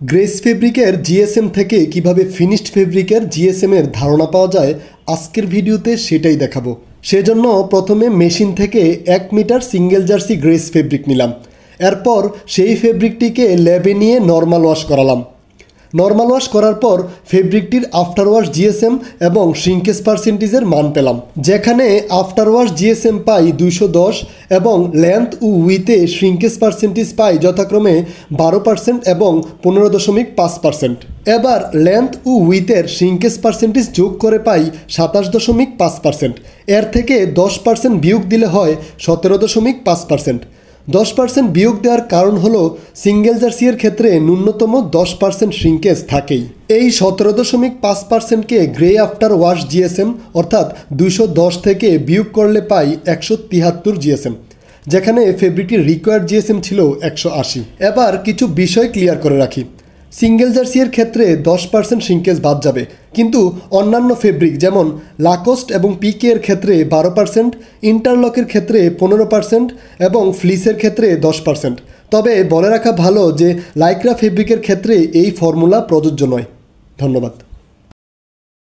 Grace ফেব্রিকের GSM থেকে কিভাবে ফিনিশড ফেব্রিকের জিএসএম এর ধারণা পাওয়া যায় আজকের ভিডিওতে সেটাই দেখাবো। সেজন্য প্রথমে মেশিন থেকে 1 metre single jersey greige fabric নিলাম। এরপর সেই ফেব্রিকটিকে ল্যাবে নিয়ে নর্মাল ওয়াশ করালাম। নর্মাল ওয়াশ করার পর ফেব্রিকটির আফটার ওয়াশ জিএসএম এবং শ্রিঙ্কেজ পার্সেন্টেজের মান পেলাম, যেখানে আফটার ওয়াশ জিএসএম পাই 210 এবং লেন্থ ও উইথে শ্রিঙ্কেজ পার্সেন্টেজ পাই যথাক্রমে 12% এবং 15.5%। এবার লেন্থ ও উইথের শ্রিঙ্কেজ পার্সেন্টেজ যোগ করে পাই 27.5%। এর থেকে 10% বিয়োগ দিলে হয় 17.5%। 10% বিয়োগ দেওয়ার কারণ হলো সিঙ্গেল জার্সির ক্ষেত্রে ন্যূনতম 10% শ্রিঙ্কেজ থাকেই। এই 17.5%কে গ্রে আফটার ওয়াশ জিএসএম অর্থাৎ 210 থেকে বিয়োগ করলে পাই 173 জিএসএম, যেখানে ফেব্রিকটির রিকোয়ার্ড জিএসএম ছিল 180। এবার কিছু বিষয় ক্লিয়ার করে রাখি। সিঙ্গেল জার্সির ক্ষেত্রে 10% শ্রিঙ্কেজ বাদ যাবে, কিন্তু অন্যান্য ফেব্রিক যেমন লাকোস্ট এবং পিকে এর ক্ষেত্রে 12%, ইন্টারলকের ক্ষেত্রে 15% এবং ফ্লিসের ক্ষেত্রে 10%। তবে বলে রাখা ভালো যে লাইক্রা ফেব্রিকের ক্ষেত্রে এই ফর্মুলা প্রযোজ্য নয়। ধন্যবাদ।